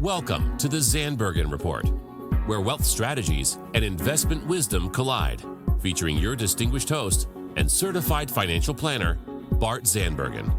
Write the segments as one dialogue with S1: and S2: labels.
S1: Welcome to the Zandbergen Report, where wealth strategies and investment wisdom collide, featuring your distinguished host and certified financial planner, Bart Zandbergen.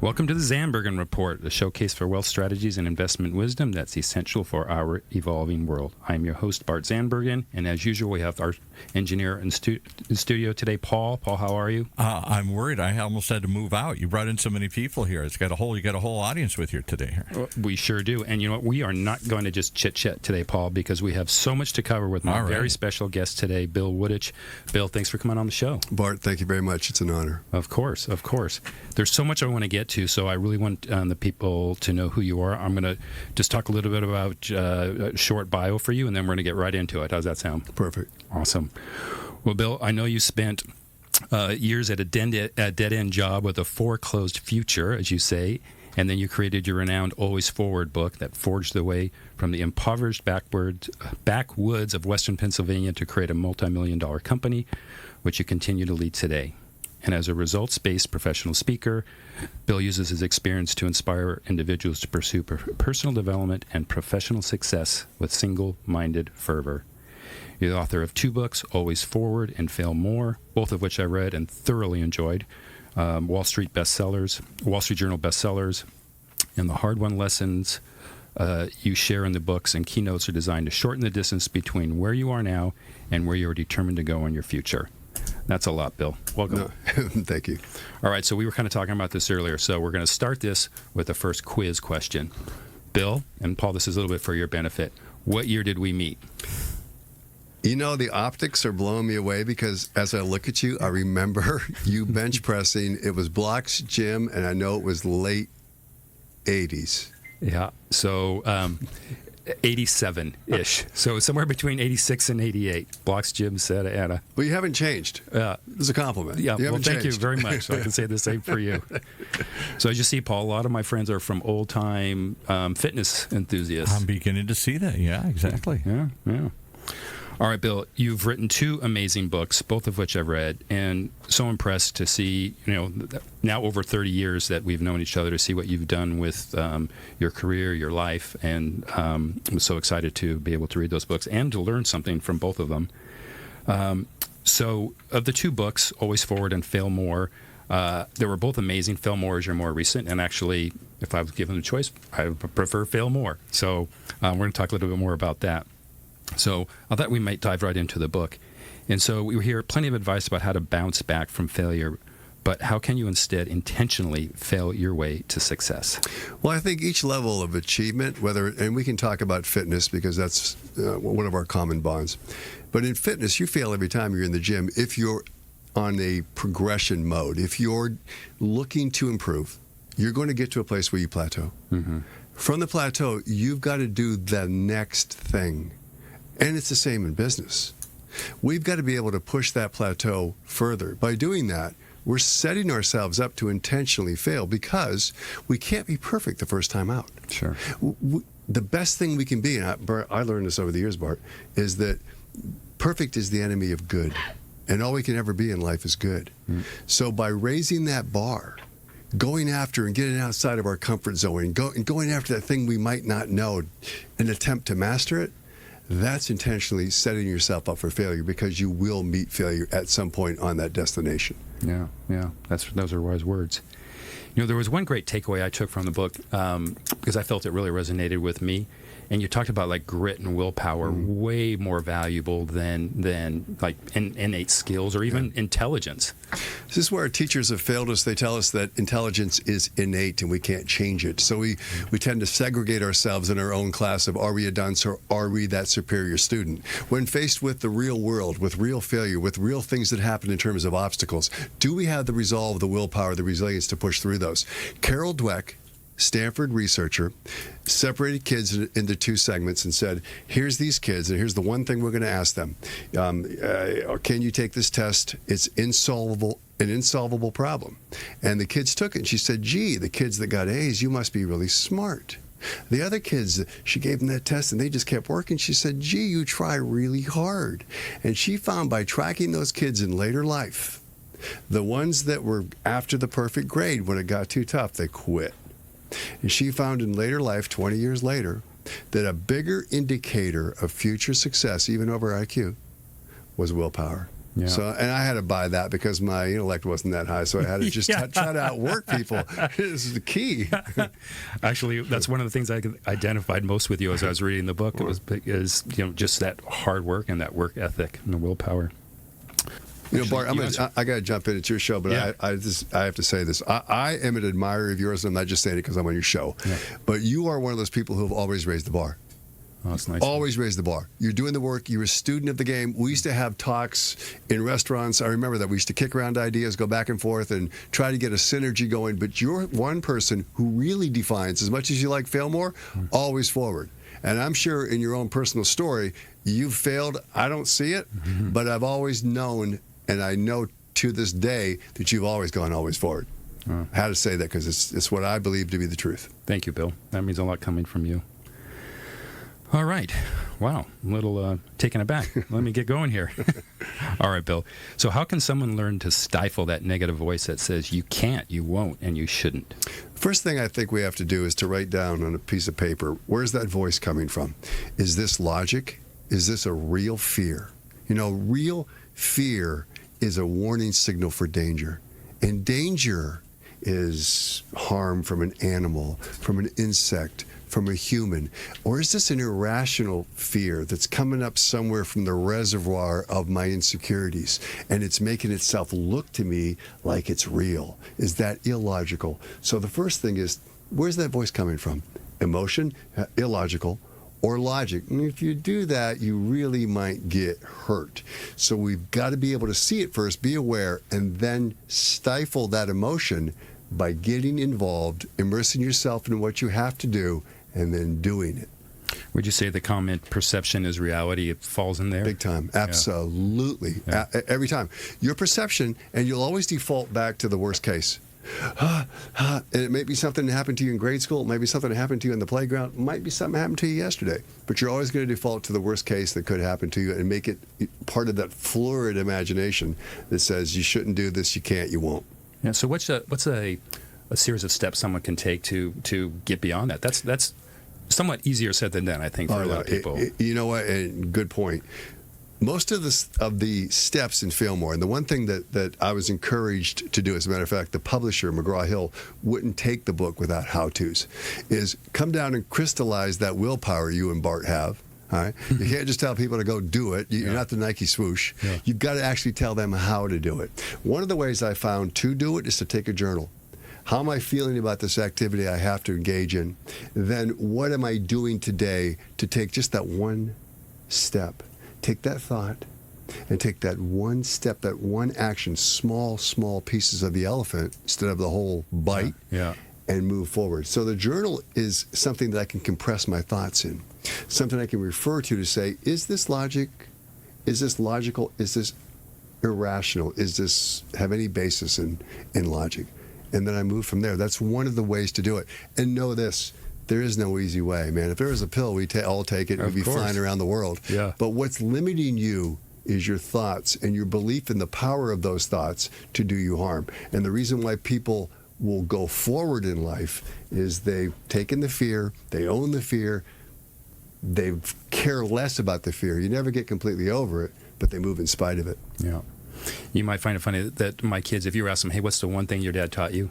S2: Welcome to the Zandbergen Report, a showcase for wealth strategies and investment wisdom that's essential for our evolving world. I'm your host, Bart Zandbergen, and as usual, we have our engineer in studio today, Paul. Paul, how are you?
S3: I'm worried. I almost had to move out. You brought in so many people here. You got a whole audience with you today.
S2: We sure do. And you know what? We are not going to just chit-chat today, Paul, because we have so much to cover with my very special guest today, Bill Wooditch. Bill, thanks for coming on the show.
S4: Bart, thank you very much. It's an honor.
S2: Of course, of course. There's so much I want to get to, so I really want the people to know who you are. I'm going to just talk a little bit about a short bio for you, and then we're going to get right into it. How's that sound?
S4: Perfect.
S2: Awesome. Well, Bill, I know you spent years at a dead-end job with a foreclosed future, as you say, and then you created your renowned Always Forward book that forged the way from the impoverished backwoods of Western Pennsylvania to create a multi-million-dollar company, which you continue to lead today. And as a results-based professional speaker, Bill uses his experience to inspire individuals to pursue personal development and professional success with single-minded fervor. You're the author of 2 books, Always Forward and Fail More, both of which I read and thoroughly enjoyed. Wall Street Journal bestsellers, and the hard-won lessons you share in the books and keynotes are designed to shorten the distance between where you are now and where you are determined to go in your future. That's a lot, Bill. Welcome.
S4: No, thank you.
S2: All right, so we were kind of talking about this earlier, so we're going to start this with the first quiz question. Bill, and Paul, this is a little bit for your benefit. What year did we meet?
S4: You know, the optics are blowing me away because as I look at you, I remember you bench pressing. It was blocks gym, and I know it was late 80s.
S2: Yeah, so 87-ish. So somewhere between 86 and 88. Blocks gym, Santa Ana.
S4: Well, you haven't changed. It's a compliment.
S2: Yeah,
S4: you
S2: well, thank you very much. So I can say the same for you. So as you see, Paul, a lot of my friends are from old-time fitness enthusiasts.
S3: I'm beginning to see that. Yeah, exactly.
S2: Yeah. All right, Bill, you've written 2 amazing books, both of which I've read, and so impressed to see, now over 30 years that we've known each other, to see what you've done with your career, your life, and I'm so excited to be able to read those books and to learn something from both of them. So of the 2 books, Always Forward and Fail More, they were both amazing. Fail More is your more recent, and actually, if I was given a choice, I would prefer Fail More. So we're going to talk a little bit more about that. So I thought we might dive right into the book. And so we hear plenty of advice about how to bounce back from failure, but how can you instead intentionally fail your way to success?
S4: Well, I think each level of achievement, and we can talk about fitness because that's one of our common bonds. But in fitness, you fail every time you're in the gym if you're on a progression mode. If you're looking to improve, you're going to get to a place where you plateau. Mm-hmm. From the plateau, you've got to do the next thing. And it's the same in business. We've got to be able to push that plateau further. By doing that, we're setting ourselves up to intentionally fail because we can't be perfect the first time out.
S2: Sure.
S4: The best thing we can be, and I learned this over the years, Bart, is that perfect is the enemy of good. And all we can ever be in life is good. Mm. So by raising that bar, going after and getting outside of our comfort zone and going after that thing we might not know and attempt to master it, that's intentionally setting yourself up for failure because you will meet failure at some point on that destination.
S2: Yeah. Those are wise words. There was one great takeaway I took from the book because I felt it really resonated with me. And you talked about like grit and willpower, way more valuable than like innate skills or even intelligence.
S4: This is where our teachers have failed us. They tell us that intelligence is innate and we can't change it. So we tend to segregate ourselves in our own class of are we a dunce or are we that superior student? When faced with the real world, with real failure, with real things that happen in terms of obstacles, do we have the resolve, the willpower, the resilience to push through those? Carol Dweck, Stanford researcher, separated kids into 2 segments and said, here's these kids, and here's the one thing we're going to ask them. Can you take this test? It's an insolvable problem. And the kids took it, and she said, gee, the kids that got A's, you must be really smart. The other kids, she gave them that test, and they just kept working. She said, gee, you try really hard. And she found by tracking those kids in later life, the ones that were after the perfect grade, when it got too tough, they quit. And she found in later life, 20 years later, that a bigger indicator of future success, even over IQ, was willpower.
S2: Yeah.
S4: So, and I had to buy that because my intellect wasn't that high, so I had to just try to outwork people. This is the key.
S2: Actually, that's one of the things I identified most with you as I was reading the book. It was just that hard work and that work ethic and the willpower.
S4: Bart, I got to jump in. It's your show, but
S2: Yeah.
S4: I have to say this. I am an admirer of yours, and I'm not just saying it because I'm on your show.
S2: Yeah.
S4: But you are one of those people who have always raised the bar.
S2: Oh, that's nice.
S4: Always raised the bar. You're doing the work. You're a student of the game. We used to have talks in restaurants. I remember that. We used to kick around ideas, go back and forth, and try to get a synergy going. But you're one person who really defines, as much as you like fail more, always forward. And I'm sure in your own personal story, you've failed. I don't see it, but I've always known, and I know to this day, that you've always gone always forward. I had to say that because it's what I believe to be the truth.
S2: Thank you, Bill. That means a lot coming from you. All right. Wow. A little taken aback. Let me get going here. All right, Bill. So how can someone learn to stifle that negative voice that says you can't, you won't, and you shouldn't?
S4: First thing I think we have to do is to write down on a piece of paper, where's that voice coming from? Is this logic? Is this a real fear? Real fear is a warning signal for danger. And danger is harm from an animal, from an insect, from a human? Or is this an irrational fear that's coming up somewhere from the reservoir of my insecurities, and it's making itself look to me like it's real? Is that illogical? So the first thing is, where's that voice coming from? Emotion, illogical, or logic? And if you do that, you really might get hurt. So we've got to be able to see it first, be aware, and then stifle that emotion by getting involved, immersing yourself in what you have to do, and then doing it.
S2: Would you say the comment, perception is reality, it falls in there?
S4: Big time. Absolutely.
S2: Yeah.
S4: Every time. Your perception, and you'll always default back to the worst case. And it may be something that happened to you in grade school. It might be something that happened to you in the playground. It might be something that happened to you yesterday. But you're always going to default to the worst case that could happen to you and make it part of that florid imagination that says you shouldn't do this, you can't, you won't.
S2: Yeah. So what's a series of steps someone can take to get beyond that? That's somewhat easier said than done, I think, for a lot of people.
S4: You know what? And good point. Most of the steps in Fail More, and the one thing that I was encouraged to do, as a matter of fact, the publisher, McGraw-Hill, wouldn't take the book without how-tos, is come down and crystallize that willpower you and Bart have. All right? You can't just tell people to go do it. You're not the Nike swoosh. Yeah. You've got to actually tell them how to do it. One of the ways I found to do it is to take a journal. How am I feeling about this activity I have to engage in? Then what am I doing today to take just that one step? Take that thought and take that one step, that one action, small pieces of the elephant instead of the whole bite, and move forward. So the journal is something that I can compress my thoughts in, something I can refer to say, is this logic? Is this logical? Is this irrational? Is this have any basis in logic? And then I move from there. That's one of the ways to do it. And know this, there is no easy way, man. If there was a pill, we'd all take it and we'd be flying around the world.
S2: Yeah.
S4: But what's limiting you is your thoughts and your belief in the power of those thoughts to do you harm. And the reason why people will go forward in life is they've taken the fear, they own the fear, they care less about the fear. You never get completely over it, but they move in spite of it.
S2: Yeah. You might find it funny that my kids, if you ask them, hey, what's the one thing your dad taught you?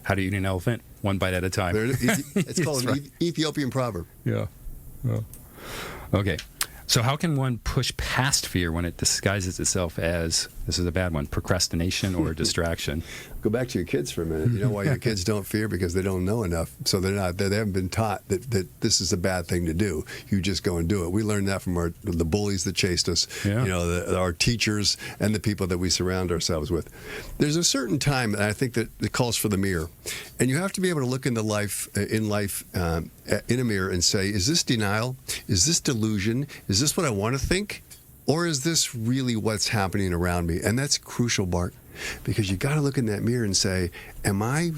S2: How to eat an elephant? One bite at a time.
S4: It's called an Ethiopian proverb.
S2: Yeah. Okay. So how can one push past fear when it disguises itself as, this is a bad one, procrastination or distraction?
S4: Go back to your kids for a minute. You know why your kids don't fear? Because they don't know enough. So they haven't been taught that this is a bad thing to do. You just go and do it. We learned that from the bullies that chased us, our teachers and the people that we surround ourselves with. There's a certain time, and I think that it calls for the mirror. And you have to be able to look in life in a mirror and say, is this denial? Is this delusion? Is this what I want to think? Or is this really what's happening around me? And that's crucial, Bart, because you got to look in that mirror and say, am I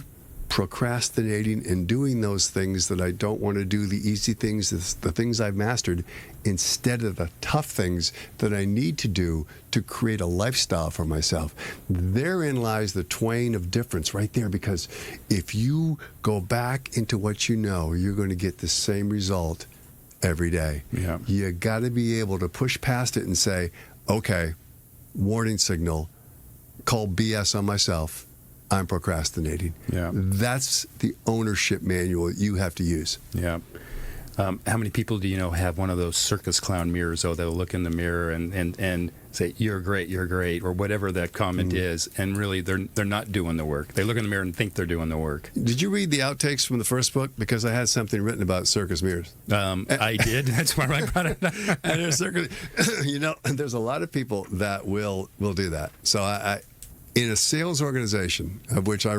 S4: procrastinating and doing those things that I don't want to do, the easy things, the things I've mastered, instead of the tough things that I need to do to create a lifestyle for myself. Therein lies the twain of difference right there, because if you go back into what you know, you're going to get the same result every day.
S2: Yeah.
S4: You got to be able to push past it and say, okay, warning signal, call BS on myself. I'm procrastinating.
S2: Yeah.
S4: That's the ownership manual you have to use.
S2: Yeah. How many people do you know have one of those circus clown mirrors? Oh, they'll look in the mirror and say, you're great, or whatever that comment is, and really they're not doing the work. They look in the mirror and think they're doing the work.
S4: Did you read the outtakes from the first book? Because I had something written about circus mirrors.
S2: I did. That's why I brought it up.
S4: And there's circus, there's a lot of people that will do that. So I in a sales organization, of which I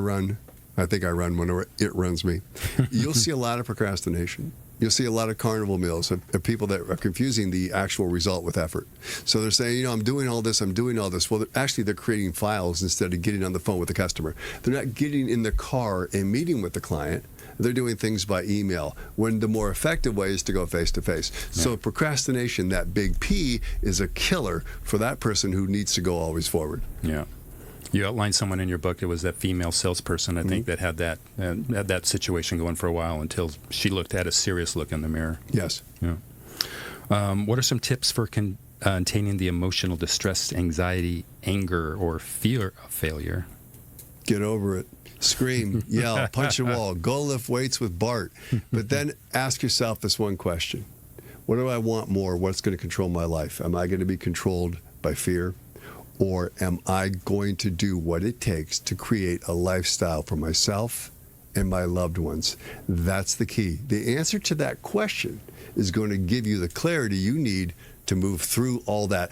S4: think I run whenever it runs me, you'll see a lot of procrastination. You'll see a lot of carnival meals of people that are confusing the actual result with effort. So they're saying, I'm doing all this. Well, actually, they're creating files instead of getting on the phone with the customer. They're not getting in the car and meeting with the client. They're doing things by email, when the more effective way is to go face-to-face. Yeah. So procrastination, that big P, is a killer for that person who needs to go always forward.
S2: Yeah. You outlined someone in your book. It was that female salesperson, I think, that had that situation going for a while until she had a serious look in the mirror.
S4: Yes.
S2: Yeah. What are some tips for containing the emotional distress, anxiety, anger, or fear of failure?
S4: Get over it. Scream, yell, punch a wall, go lift weights with Bart. But then ask yourself this one question. What do I want more? What's going to control my life? Am I going to be controlled by fear? Or am I going to do what it takes to create a lifestyle for myself and my loved ones? That's the key. The answer to that question is going to give you the clarity you need to move through all that.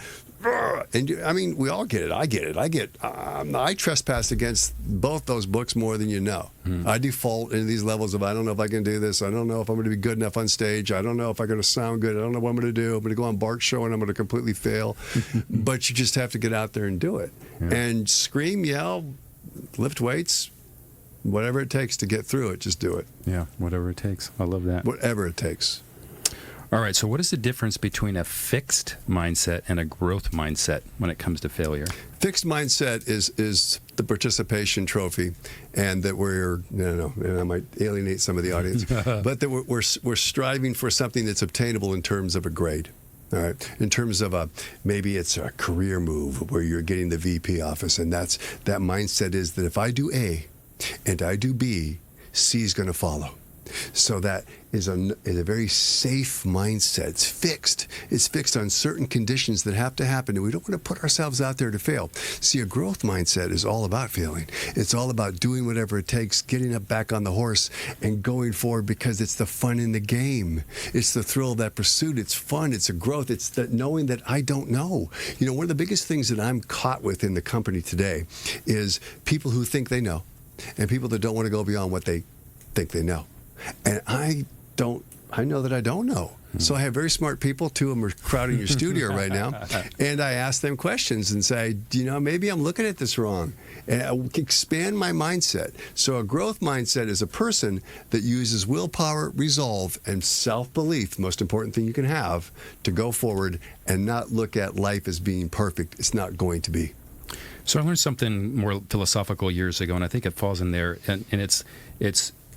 S4: And I mean, we all get it. I get it. I trespass against both those books more than you know. I default into these levels of, I don't know if I can do this. I don't know if I'm going to be good enough on stage. I don't know if I'm going to sound good. I don't know what I'm going to do. I'm going to go on Bart's show and I'm going to completely fail. But you just have to get out there and do it. Yeah. And scream, yell, lift weights, whatever it takes to get through it, just do it.
S2: Yeah, whatever it takes. I love that.
S4: Whatever it takes.
S2: All right, so what is the difference between a fixed mindset and a growth mindset when it comes to failure?
S4: Fixed mindset is the participation trophy, and that and I might alienate some of the audience, but that we're striving for something that's obtainable in terms of a grade. All right, in terms of maybe it's a career move where you're getting the VP office, and that mindset is that if I do A and I do B, C is going to follow. So that is a very safe mindset. It's fixed. It's fixed on certain conditions that have to happen, and we don't want to put ourselves out there to fail. See, a growth mindset is all about failing. It's all about doing whatever it takes, getting up back on the horse and going forward, because it's the fun in the game. It's the thrill of that pursuit. It's fun. It's a growth. It's that knowing that I don't know. One of the biggest things that I'm caught with in the company today is people who think they know and people that don't want to go beyond what they think they know. And I know that I don't know. So I have very smart people. Two of them are crowding your studio right now. And I ask them questions and say, maybe I'm looking at this wrong. And I expand my mindset. So a growth mindset is a person that uses willpower, resolve, and self-belief, the most important thing you can have, to go forward and not look at life as being perfect. It's not going to be.
S2: So I learned something more philosophical years ago, and I think it falls in there. And it's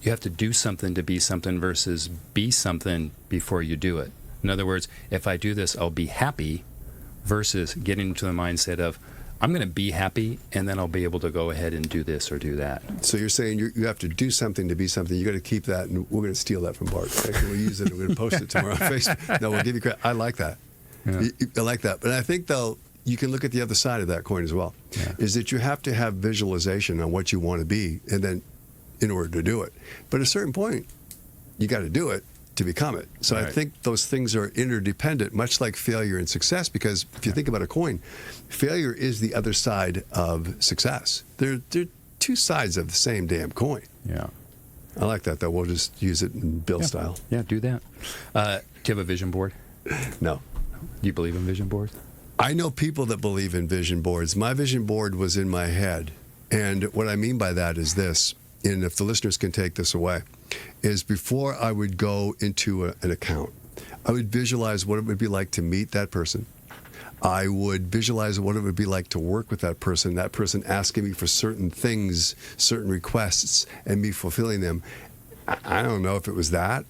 S2: you have to do something to be something versus be something before you do it. In other words, if I do this, I'll be happy, versus getting into the mindset of, I'm going to be happy, and then I'll be able to go ahead and do this or do that.
S4: So you're saying you have to do something to be something. You got to keep that, and we're going to steal that from Bart. We'll use it. We're going to post it tomorrow on Facebook. No, we'll give you credit. I like that. Yeah. I like that. But I think, though, you can look at the other side of that coin as well, is that you have to have visualization on what you want to be, and then in order to do it. But at a certain point, you got to do it to become it. So right. I think those things are interdependent, much like failure and success, because if you think about a coin, failure is the other side of success. They're two sides of the same damn coin.
S2: Yeah.
S4: I like that, though. We'll just use it in Bill style.
S2: Yeah, do that. Do you have a vision board?
S4: No.
S2: Do you believe in vision boards?
S4: I know people that believe in vision boards. My vision board was in my head. And what I mean by that is this. and if the listeners can take this away, is before I would go into an account, I would visualize what it would be like to meet that person. I would visualize what it would be like to work with that person asking me for certain things, certain requests, and me fulfilling them. I don't know if it was that,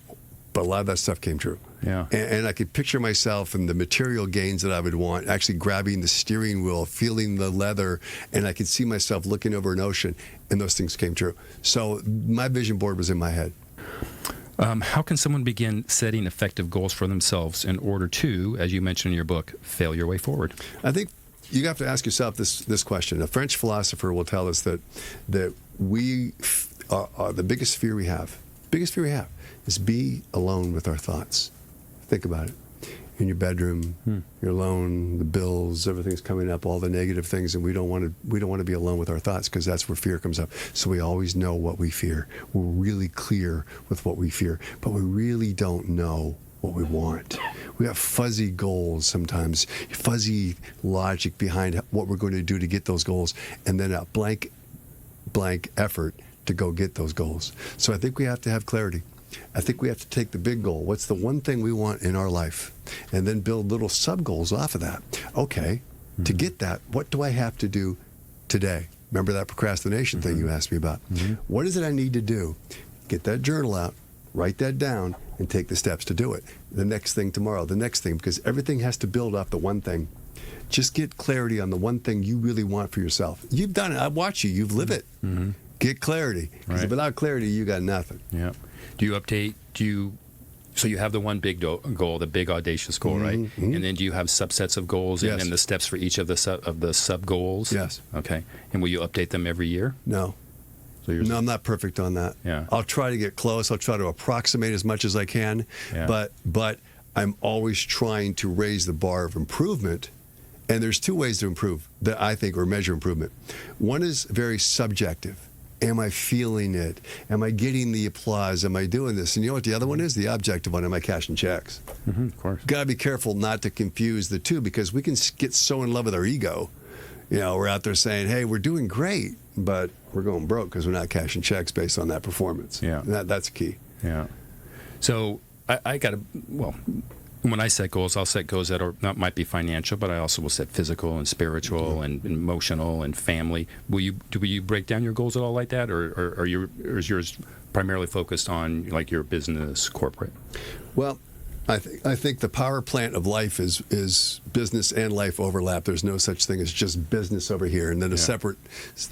S4: but a lot of that stuff came true.
S2: Yeah.
S4: And I could picture myself and the material gains that I would want, actually grabbing the steering wheel, feeling the leather, and I could see myself looking over an ocean, and those things came true. So my vision board was in my head.
S2: How can someone begin setting effective goals for themselves in order to, as you mentioned in your book, fail your way forward?
S4: I think you have to ask yourself this question. A French philosopher will tell us that we are the biggest fear we have is be alone with our thoughts. Think about it. In your bedroom, you're alone, the bills, everything's coming up, all the negative things, and we don't want to be alone with our thoughts, because that's where fear comes up. So we always know what we fear. We're really clear with what we fear, but we really don't know what we want. We have fuzzy goals sometimes, fuzzy logic behind what we're going to do to get those goals, and then a blank effort to go get those goals. So I think we have to have clarity. I think we have to take the big goal. What's the one thing we want in our life? And then build little sub-goals off of that. Okay, to get that, what do I have to do today? Remember that procrastination thing you asked me about? What is it I need to do? Get that journal out, write that down, and take the steps to do it. The next thing tomorrow, the next thing, because everything has to build off the one thing. Just get clarity on the one thing you really want for yourself. You've done it. I watch you. You've lived it. Get clarity. Because without clarity, you got nothing.
S2: Yeah. Do you update? So you have the one big goal, the big audacious goal, right? And then do you have subsets of goals and then the steps for each of the sub goals?
S4: Yes.
S2: Okay. And will you update them every year?
S4: No.
S2: So
S4: No, I'm not perfect on that.
S2: Yeah.
S4: I'll try to get close. I'll try to approximate as much as I can.
S2: Yeah.
S4: But I'm always trying to raise the bar of improvement. And there's two ways to improve that I think, or measure improvement. One is very subjective. Am I feeling it? Am I getting the applause? Am I doing this? And you know what the other one is? The objective one. Am I cashing checks?
S2: Of course.
S4: Got to be careful not to confuse the two, because we can get so in love with our ego. You know, we're out there saying, hey, we're doing great, but we're going broke because we're not cashing checks based on that performance.
S2: Yeah.
S4: And that's key.
S2: Yeah. So I got to, when I set goals, I'll set goals that might be financial, but I also will set physical and spiritual and emotional and family. Do you break down your goals at all like that, or is yours primarily focused on like your business, corporate?
S4: Well, I think the power plant of life is business and life overlap. There's no such thing as just business over here, and then a separate,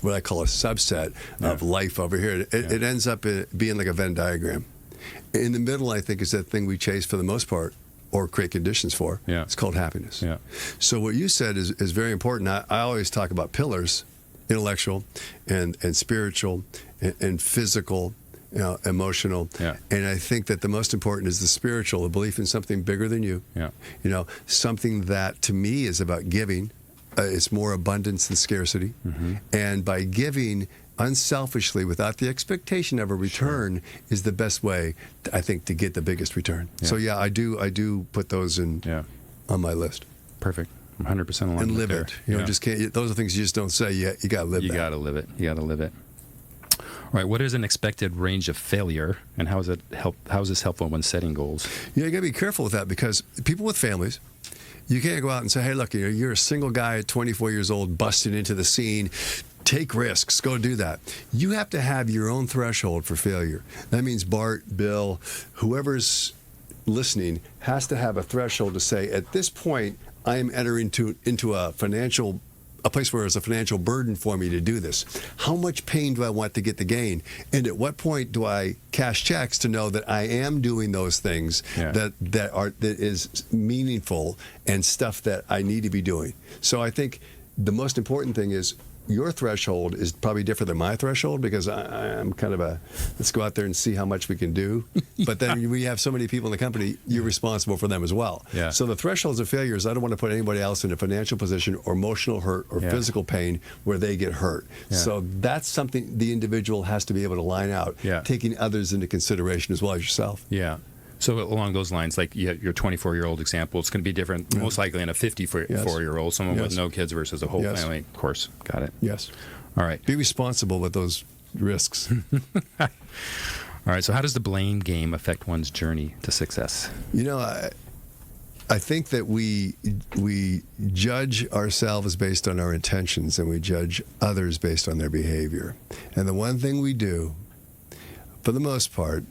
S4: what I call a subset of life over here. It ends up being like a Venn diagram. In the middle, I think, is that thing we chase for the most part, or create conditions for.
S2: Yeah.
S4: It's called happiness.
S2: Yeah.
S4: So what you said is very important. I always talk about pillars, intellectual and spiritual and physical, emotional.
S2: Yeah.
S4: And I think that the most important is the spiritual, the belief in something bigger than you.
S2: Yeah.
S4: Something that to me is about giving. It's more abundance than scarcity. And by giving unselfishly, without the expectation of a return, is the best way, I think, to get the biggest return.
S2: Yeah.
S4: So I do put those in on my list.
S2: Perfect. I'm 100% aligned.
S4: And live
S2: there.
S4: it. Just can't. Those are things you just don't say. You got to live.
S2: You got to live it. You got to live it. All right. What is an expected range of failure, and how is this helpful when setting goals?
S4: You got to be careful with that, because people with families, you can't go out and say, hey, look, you're a single guy at 24 years old, busting into the scene. Take risks. Go do that. You have to have your own threshold for failure. That means Bart, Bill, whoever's listening has to have a threshold to say, at this point, I am entering into a place where it's a financial burden for me to do this. How much pain do I want to get the gain? And at what point do I cash checks to know that I am doing those things that is meaningful and stuff that I need to be doing? So I think the most important thing is, your threshold is probably different than my threshold, because I'm kind of let's go out there and see how much we can do. But then we have so many people in the company, you're responsible for them as well.
S2: Yeah.
S4: So the thresholds of failure is, I don't want to put anybody else in a financial position or emotional hurt or physical pain where they get hurt.
S2: Yeah.
S4: So that's something the individual has to be able to line out, taking others into consideration as well as yourself.
S2: Yeah. So along those lines, like your 24-year-old example, it's going to be different, most likely in a 54-year-old, someone with no kids versus a whole family. Of course, got it.
S4: Yes.
S2: All right.
S4: Be responsible with those risks.
S2: All right. So how does the blame game affect one's journey to success?
S4: You know, I think that we judge ourselves based on our intentions, and we judge others based on their behavior. And the one thing we do, for the most part,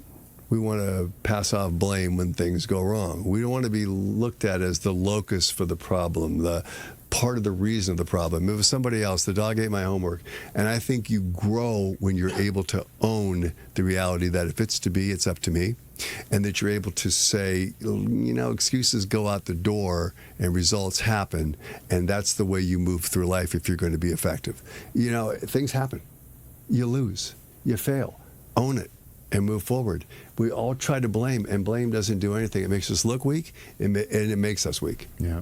S4: we want to pass off blame when things go wrong. We don't want to be looked at as the locus for the problem, the part of the reason of the problem. It was somebody else. The dog ate my homework. And I think you grow when you're able to own the reality that if it's to be, it's up to me. And that you're able to say, you know, excuses go out the door and results happen. And that's the way you move through life if you're going to be effective. You know, things happen. You lose. You fail. Own it and move forward. We all try to blame, and blame doesn't do anything. It makes us look weak, and it makes us weak.
S2: Yeah.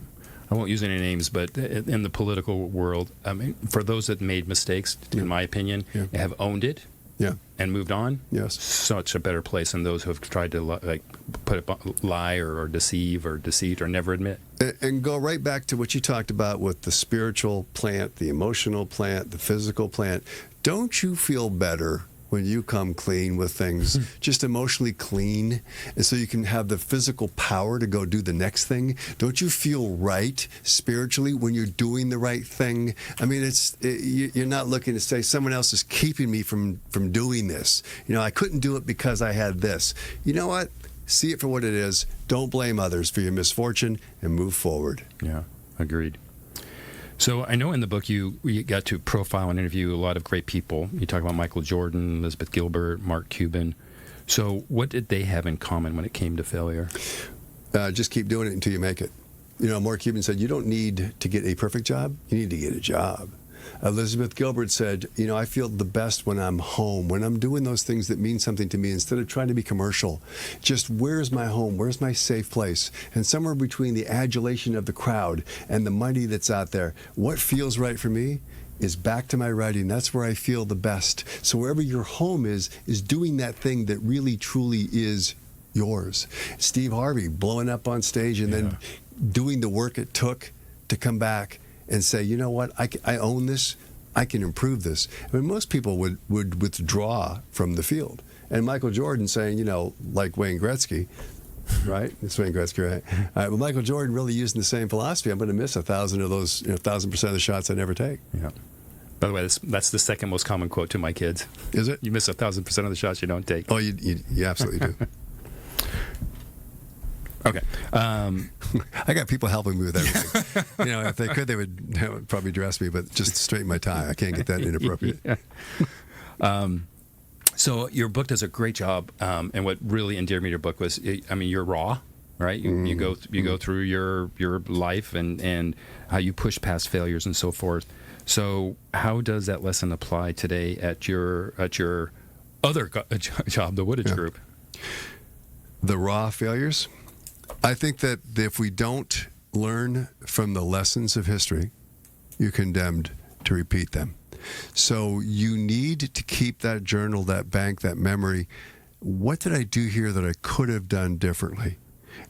S2: I won't use any names, but in the political world, I mean, for those that made mistakes, in my opinion, have owned it and moved on, such a better place than those who have tried to lie or deceive or deceit or never admit.
S4: And go right back to what you talked about with the spiritual plant, the emotional plant, the physical plant. Don't you feel better when you come clean with things, just emotionally clean, and so you can have the physical power to go do the next thing? Don't you feel right spiritually when you're doing the right thing? I mean, you're not looking to say someone else is keeping me from doing this. You know, I couldn't do it because I had this. You know what? See it for what it is. Don't blame others for your misfortune and move forward.
S2: Yeah, agreed. So I know in the book you got to profile and interview a lot of great people. You talk about Michael Jordan, Elizabeth Gilbert, Mark Cuban. So what did they have in common when it came to failure?
S4: Just keep doing it until you make it. You know, Mark Cuban said, you don't need to get a perfect job. You need to get a job. Elizabeth Gilbert said, you know, I feel the best when I'm home, when I'm doing those things that mean something to me instead of trying to be commercial. Just where's my home? Where's my safe place? And somewhere between the adulation of the crowd and the money that's out there, what feels right for me is back to my writing. That's where I feel the best. So wherever your home is doing that thing that really, truly is yours. Steve Harvey blowing up on stage and then doing the work it took to come back and say, you know what, I own this, I can improve this. I mean, most people would withdraw from the field. And Michael Jordan saying, you know, like Wayne Gretzky, right? It's Wayne Gretzky, right? All right, but Michael Jordan really using the same philosophy. I'm going to miss 1,000 of those, 1,000% of the shots I never take.
S2: Yeah. By the way, that's the second most common quote to my kids.
S4: Is it?
S2: You miss 1,000% of the shots you don't take.
S4: Oh, you absolutely do.
S2: Okay.
S4: I got people helping me with everything. You know, if they could, they would probably dress me, but just straighten my tie. I can't get that inappropriate.
S2: So your book does a great job, and what really endeared me to your book was, I mean, you're raw, right? You go through your life and how you push past failures and so forth. So how does that lesson apply today at your other job, the Wooditch Group?
S4: The raw failures? I think that if we don't learn from the lessons of history, you're condemned to repeat them. So you need to keep that journal, that bank, that memory. What did I do here that I could have done differently?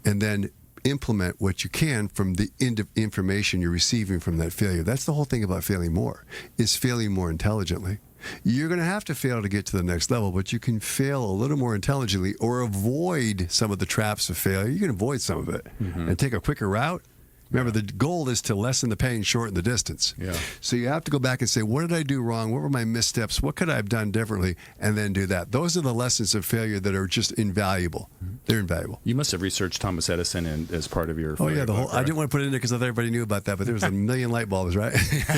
S4: And then implement what you can from the information you're receiving from that failure. That's the whole thing about failing more, is failing more intelligently. You're going to have to fail to get to the next level, but you can fail a little more intelligently or avoid some of the traps of failure. You can avoid some of it and take a quicker route. Remember, the goal is to lessen the pain, shorten the distance. Yeah. So you have to go back and say, what did I do wrong? What were my missteps? What could I have done differently? And then do that. Those are the lessons of failure that are just invaluable. They're invaluable.
S2: You must have researched Thomas Edison as part of your...
S4: Oh, yeah.
S2: Book, right?
S4: I didn't want to put it in there because I thought everybody knew about that, but there was a million light bulbs, right?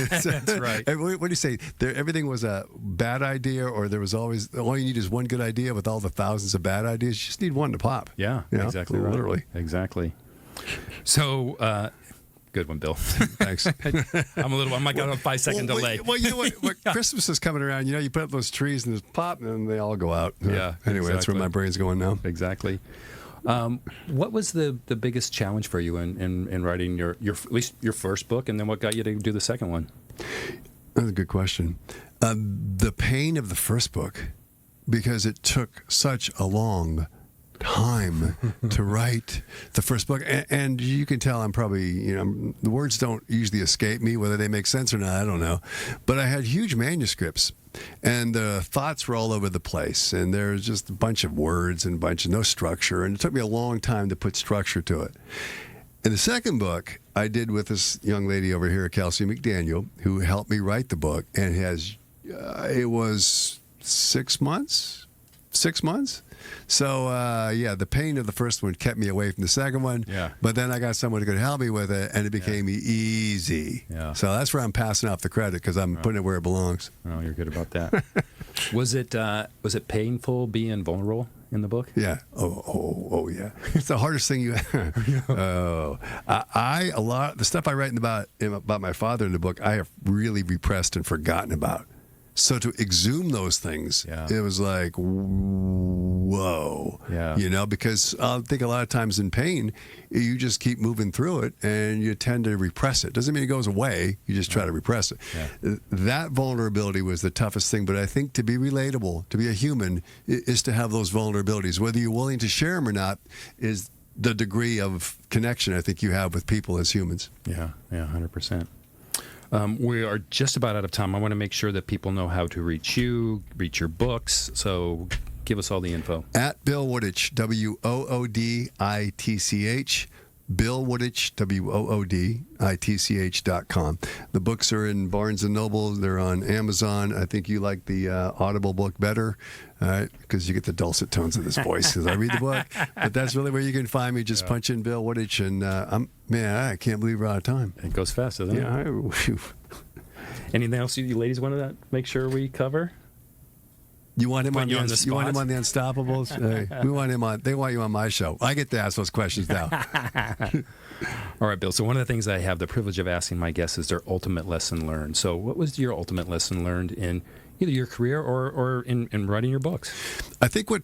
S2: That's right.
S4: What do you say? Everything was a bad idea, or there was always... All you need is one good idea with all the thousands of bad ideas. You just need one to pop.
S2: Yeah, exactly right.
S4: Literally.
S2: Exactly. So... Good one, Bill.
S4: Thanks.
S2: I got a 5-second delay.
S4: Well, you know what? Christmas is coming around. You put up those trees and there's pop, and they all go out.
S2: Yeah.
S4: Anyway, that's where my brain's going now.
S2: Exactly. What was the biggest challenge for you in writing your at least your first book, and then what got you to do the second one?
S4: That's a good question. The pain of the first book, because it took such a long time to write the first book. And you can tell I'm probably, the words don't usually escape me, whether they make sense or not, I don't know. But I had huge manuscripts, and the thoughts were all over the place. And there's just a bunch of words and no structure. And it took me a long time to put structure to it. And the second book I did with this young lady over here, Kelsey McDaniel, who helped me write the book, and it was 6 months. So, the pain of the first one kept me away from the second one.
S2: Yeah.
S4: But then I got someone who could help me with it, and it became easy.
S2: Yeah.
S4: So that's where I'm passing off the credit, because I'm putting it where it belongs.
S2: Oh, you're good about that. Was it painful being vulnerable in the book?
S4: Yeah. Oh, yeah. It's the hardest thing you. The stuff I write about my father in the book, I have really repressed and forgotten about. So to exhume those things, it was like, whoa.
S2: Yeah.
S4: Because I think a lot of times in pain, you just keep moving through it and you tend to repress it. Doesn't mean it goes away. You just try to repress it.
S2: Yeah.
S4: That vulnerability was the toughest thing. But I think to be relatable, to be a human, is to have those vulnerabilities. Whether you're willing to share them or not is the degree of connection I think you have with people as humans.
S2: Yeah, 100%. We are just about out of time. I want to make sure that people know how to reach you, reach your books. So give us all the info.
S4: At Bill Wooditch, WOODITCH, Bill Wooditch, WOODITCH.com. The books are in Barnes & Noble. They're on Amazon. I think you like the Audible book better because you get the dulcet tones of this voice because I read the book. But that's really where you can find me. Just punch in Bill Wooditch, and I can't believe we're out of time.
S2: It goes fast, doesn't it?
S4: Yeah.
S2: Anything else you ladies want to make sure we cover?
S4: You want him on
S2: you on the
S4: you want him on the Unstoppables? Hey, we want him on. They want you on my show. I get to ask those questions now.
S2: All right, Bill. So one of the things I have the privilege of asking my guests is their ultimate lesson learned. So what was your ultimate lesson learned in either your career or in writing your books?
S4: I think what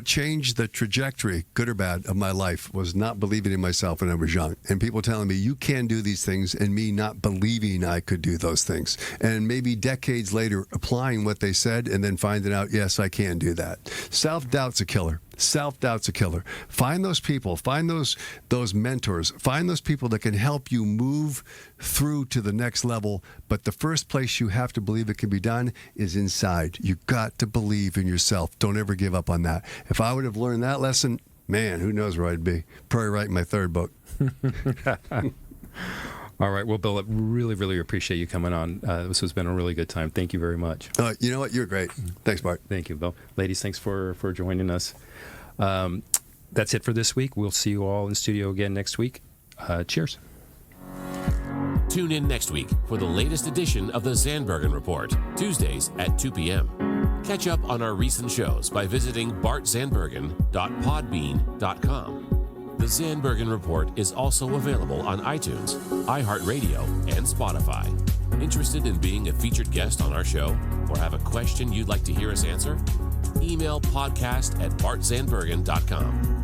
S4: changed the trajectory, good or bad, of my life was not believing in myself when I was young. And people telling me, you can do these things, and me not believing I could do those things. And maybe decades later, applying what they said and then finding out, yes, I can do that. Self-doubt's a killer. Self-doubt's a killer. Find those people, find those mentors, find those people that can help you move through to the next level. But the first place you have to believe it can be done is inside. You got to believe in yourself. Don't ever give up on that. If I would have learned that lesson, man, who knows where I'd be. Probably writing my third book.
S2: All right. Well, Bill, I really, really appreciate you coming on. This has been a really good time. Thank you very much.
S4: You know what? You're great. Thanks, Bart.
S2: Thank you, Bill. Ladies, thanks for joining us. That's it for this week. We'll see you all in studio again next week. Cheers.
S1: Tune in next week for the latest edition of the Zandbergen Report, Tuesdays at 2 p.m. Catch up on our recent shows by visiting bartzandbergen.podbean.com. The Zandbergen Report is also available on iTunes, iHeartRadio, and Spotify. Interested in being a featured guest on our show or have a question you'd like to hear us answer? Email podcast@bartzandbergen.com.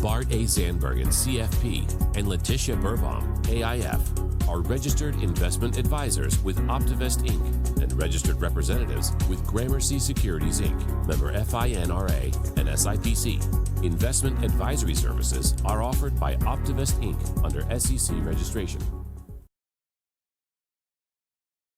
S1: Bart A. Zandbergen, CFP, and Letitia Burbaum, AIF, are registered investment advisors with Optivest Inc. and registered representatives with Gramercy Securities Inc., member FINRA and SIPC. Investment advisory services are offered by Optivest Inc. under SEC registration.